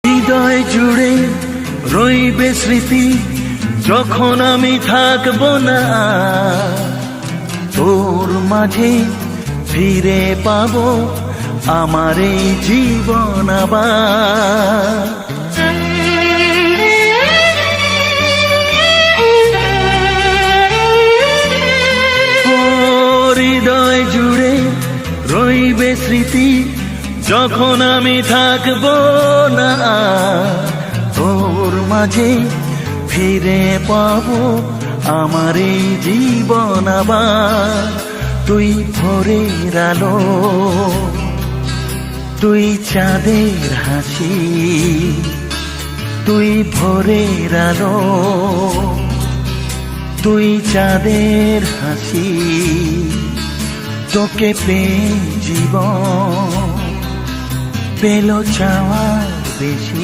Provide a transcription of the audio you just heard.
হৃদয় জুড়ে রইবে স্মৃতি, যখন আমি থাকবো না তোর মাঝে ফিরে পাবো আমার এই জীবন আবার। হৃদয় জুড়ে রইবে স্মৃতি, যখন আমি থাকবো না তোর মাঝে ফিরে পাবো আমার এই জীবন আবার। তুই ভোরের আলো, তুই চাঁদের হাসি, তুই ভোরের আলো, তুই চাঁদের হাসি, তোকে পেয়ে জীবন পেল চাওয়ার বেশি।